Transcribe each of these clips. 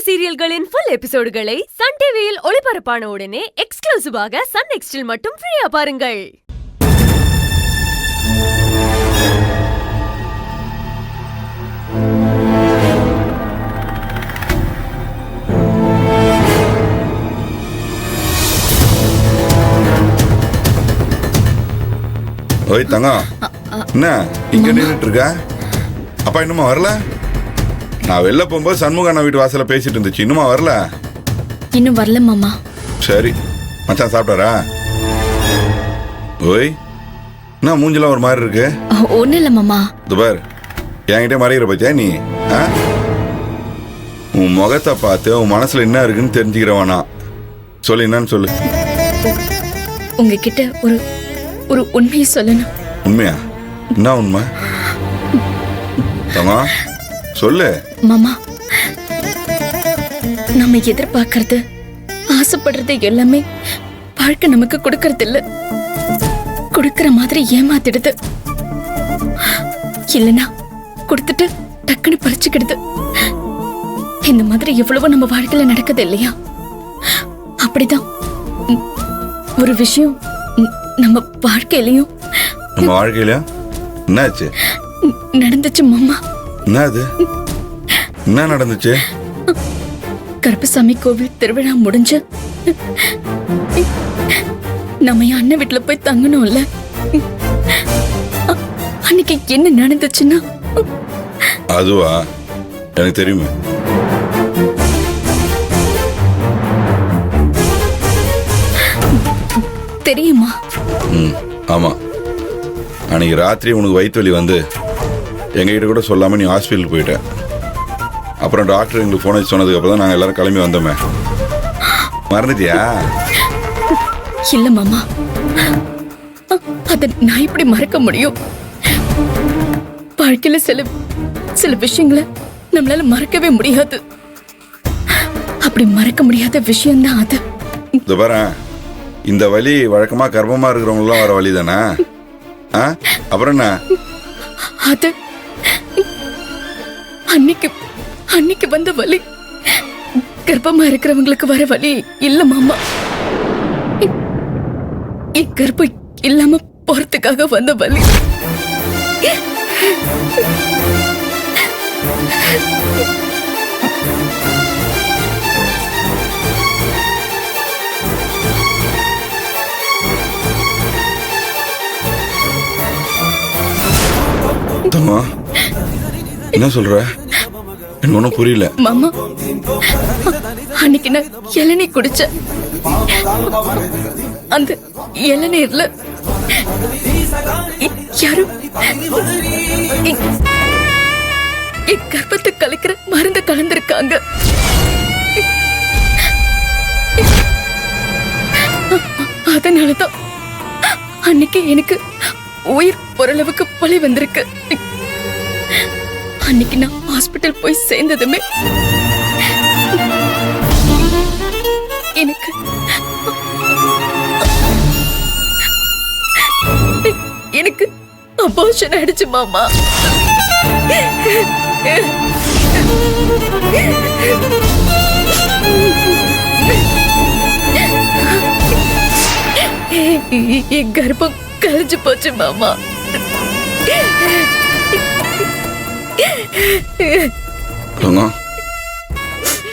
சீரியல்களின் full எபிசோடுகளை Sun டிவியில் ஒளிபரப்பான உடனே எக்ஸ்க்ளூசிவாக சன் நெக்ஸ்டில் மட்டும் ஃப்ரீயா பாருங்கள். ஓய் தங்கம், என்ன இங்க நின்றுட்டு இருக்க? அப்பா இன்னுமா வரல? நான் வெளில போகும்போது சண்முகான வீட்டு வாசல பேசிட்டு இருந்துச்சு. இன்னுமா வரல? இன்னும் வரல மாமா. சரி, மச்சான் சாப்பிட்டாரா? ஓய், என்ன மூஞ்செல்லாம் ஒரு மாதிரி இருக்கு? ஒன்னும் இல்ல மாமா. துபார், என்கிட்ட மறைகிற பத்தியா நீ? உன் முகத்தை பார்த்து உன் மனசுல என்ன இருக்குன்னு தெரிஞ்சுக்கிறவானா? சொல்லு, என்னன்னு சொல்லு. உங்ககிட்ட ஒரு உண்மையை சொல்லணும். உண்மையா? என்ன உண்மை? தங்கம் சொல்லு மாமா. நம்ம எதிர்பார்க்கறது, ஆசைப்படுறது எல்லாமே வாழ்க்கை நமக்கு கொடுக்கறது இல்ல, கொடுக்கற மாதிரி ஏமாத்திடுது. இல்லனா கொடுத்துட்டு டக்குன்னு பறிச்சுக்கிடுது. இந்த மாதிரி எவ்வளவோ நம்ம வாழ்க்கையில நடக்குது இல்லையா? அப்படிதான் ஒரு விஷயம் நம்ம வாழ்க்கையிலயும் என்னாச்சு நடந்துச்சு மாமா. என்ன அது? என்ன நடந்துச்சு? கருப்பசாமி கோவில் திருவிழா முடிஞ்சு நம்ம அண்ணன் வீட்டுல போய் தங்கணும்ல, அன்னைக்கு என்ன நடந்துச்சுன்னா. அதுவா? எனக்கு தெரியுமே. தெரியுமா? ஆமா, அன்னைக்கு ராத்திரி உனக்கு வயிற்று வலி வந்து எங்ககிட்ட கூட சொல்லாம நீ ஹாஸ்பிட்டலுக்கு போயிட்ட. அப்புறம் டாக்டர் எங்களுக்கு போன் வச்சு சொன்னதுக்கு அப்புறம் தான் நாங்கள் எல்லாரும் கிளம்பி வந்தோமே. மறந்துட்டியா? இல்ல மாமா, அத நான் இப்படி மறக்க முடியும்? வாழ்க்கையில சில விஷயங்களை நம்மளால மறக்கவே முடியாது. அப்படி மறக்க முடியாத விஷயம் தான் அது. இந்த பாரு, இந்த வலி வழக்கமா கர்ப்பமா இருக்கிறவங்களாம் வர வலி தானே? அப்புறம் என்ன? அது அன்னைக்கு வந்த வலி கர்ப்பமா இருக்கிறவங்களுக்கு வர வலி இல்ல மாமா. கர்ப்பம் இல்லாம போறதுக்காக வந்த வலி. என்ன சொல்ற? எனக்கு ஒன்னும் புரியல மாமா. அன்னைக்கு நான் இளநீ குடிச்ச, அந்த இளநீர்ல யாரும் கர்ப்பத்தை கலைக்கிற மருந்து கலந்திருக்காங்க. அதனாலதான் அன்னைக்கு எனக்கு உயிர் பொருளவுக்கு வலி வந்திருக்கு. அன்னைக்கு நான் ஹாஸ்பிட்டல் போய் சேர்ந்ததுமே எனக்கு அபார்ஷன் ஆயிடுச்சு மாமா. என் கர்ப்பம் கலைஞ்சு போச்சு மாமா.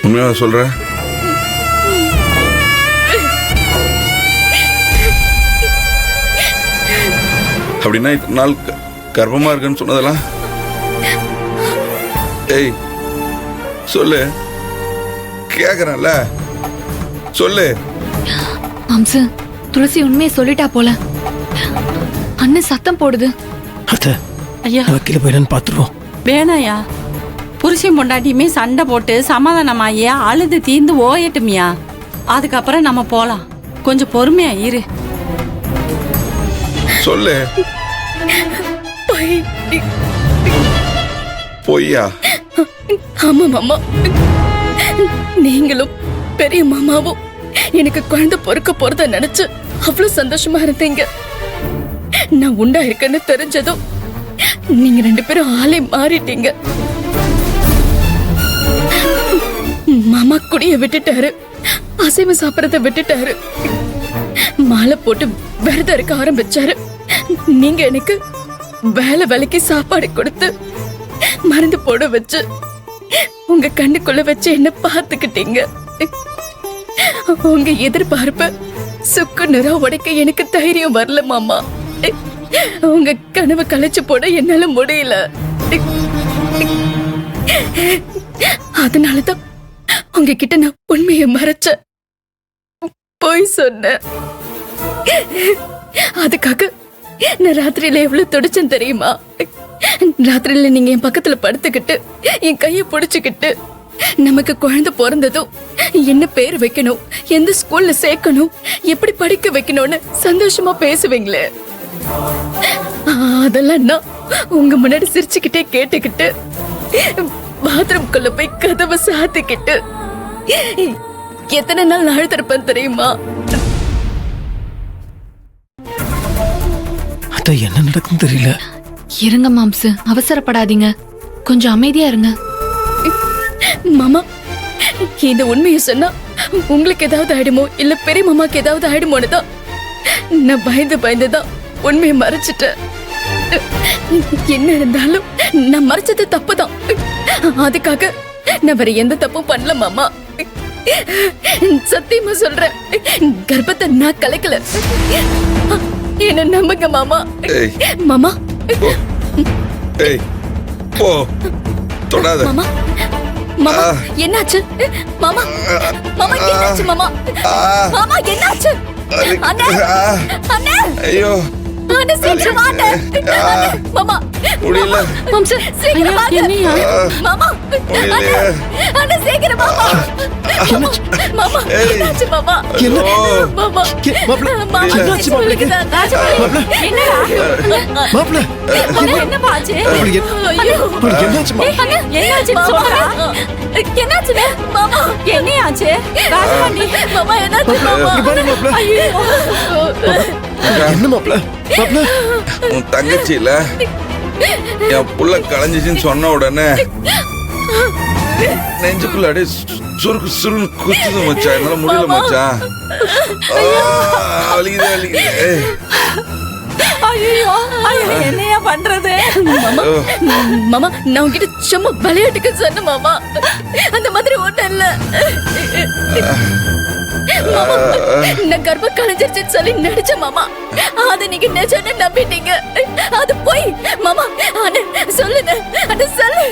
உண்மையா சொல்ற? அப்படின்னா இத்தனை நாள் கர்ப்பமா இருக்குன்னு சொன்னதெல்லாம்? ஏய் சொல்லு, கேக்குறேன்ல, சொல்லு. அம்சு, துளசி உண்மையை சொல்லிட்டா போல. அண்ணன் சத்தம் போடுது. ஐயா, வக்கீல போயிடன்னு பாத்துருவோம். வேணாயா, புருஷன் பொண்டாட்டியுமே சண்டை போட்டு சமாதானமாயா அழுது தீர்ந்து ஓயட்டுமியா, அதுக்கப்புறம் நம்ம போலாம். கொஞ்சம் பொறுமையா இரு. சொல்லு. பொய்யா? ஆமா மாமா, நீங்களும் பெரிய மாமாவும் எனக்கு குழந்தை பொறுக்க போறத நினைச்சு அவ்வளவு சந்தோஷமா இருந்தீங்க. நான் உண்டா இருக்கேன்னு தெரிஞ்சதும் நீங்க ரெண்டு பேரும் ஆளே மாறிட்டீங்க. மாமா குடிய விட்டுட்டாரு, அசைவம் சாப்பிடறத விட்டுட்டாரு, மாலை போட்டு விரதம் இருக்க ஆரம்பிச்சாரு. நீங்க எனக்கு வேலை வேலைக்கு சாப்பாடு கொடுத்து மருந்து போட வச்சு உங்க கண்ணுக்குள்ள வச்சு என்ன பாத்துக்கிட்டீங்க. உங்க எதிர்பார்ப்ப சுக்கு நிறம் உடைக்க எனக்கு தைரியம் வரல மாமா. உங்க கனவு கலைச்சு போட என்னால முடியல. அதனாலதான் உங்ககிட்ட நான் உண்மையை மறைச்ச போய் சொன்னேன். அதுக்காக நான் ராத்திரியில எவ்வளவு துடிச்சேன் தெரியுமா? ராத்திரியில நீங்க என் பக்கத்துல படுத்துக்கிட்டு என் கைய புடிச்சுக்கிட்டு நமக்கு குழந்தை பிறந்ததும் என்ன பேர் வைக்கணும், எந்த ஸ்கூல்ல சேர்க்கணும், எப்படி படிக்க வைக்கணும்னு சந்தோஷமா பேசுவீங்களே, அதெல்லாம் நான் உங்க முன்னாடி சிரிச்சுக்கிட்டே கேட்டுக்கிட்டு பாத்ரூம்குள்ள போய் கதவை சாத்திக்கிட்டு எத்தனை நாள் அழுத்திருப்பேன் தெரியுமா? அத்தை என்ன நடக்கும் தெரியல. இருங்க மாம்சு, அவசரப்படாதீங்க, கொஞ்சம் அமைதியா இருங்க. மாமா, இந்த உண்மையை சொன்னா உங்களுக்கு ஏதாவது ஆயிடுமோ இல்ல பெரிய மாமாக்கு ஏதாவது ஆயிடுமோன்னு தான் நான் பயந்துதான் உண்மையை மறைச்சிட்டேன். என்ன இருந்தாலும் நான் மறைச்சது தப்புதான். அதுக்காக நான் வேற எந்த தப்பும் பண்ணல மாமா. சத்தியமா சொல்றேன், கர்ப்பத்தை நான் கலைக்கல. என்ன நம்புங்க மாமா. மாமா ஏய் போ, தொடாத. மாமா மாமா என்னாச்சு? மாமா மாமா என்னாச்சு? மாமா மாமா என்னாச்சு? அண்ணே அண்ணே, ஐயோ அண்ணே சீக்கிரம் வாங்க. மாமா முடியல. மாம்சு சீக்கிரம் வாங்க. மாமா அண்ணே அண்ணே சீக்கிரம் மாமா. மாமா என்னாச்சு மாமா? மாமா மாமா என்னாச்சு மாப்பிளைக்கு? என்னடா மாப்பிள என்ன பாச்சு? என்னாச்சு மாப்பிள? என்னாச்சுன்னு சொல்றா? என்னாச்சுடா மாமா? என்னையாச்சு? ராஜபாண்டி மாமா என்னாச்சு மாமா? இங்க பாரு மாப்பிள. ஐயோ என்ன மாப்பிள? மாப்பிள உன் தங்கச்சி இல்ல என் புள்ள களைஞ்சிச்சுன்னு சொன்ன உடனே நெஞ்சுக்குள்ள அப்படியே சுருக்கு சுருன்னு குத்துது மச்சான். என்னால முடியல மச்சான். வலிக்குது வலிக்குது. ஐயோ ஐயோ என்னையா பண்றது? மாமா மாமா நான் உங்ககிட்ட சும்மா விளையாட்டுக்கு சொன்ன மாமா, அந்த மாதிரி ஒண்ணும் இல்ல. மாமா நான் கர்ப்பம் கலைஞ்சிருச்சுன்னு சொல்லி நடிச்ச மாமா, அத நீங்க நிஜம்னு நம்பிட்டீங்க. அது போய் மாமா. அண்ணே சொல்லுங்க, அண்ணே சொல்லு.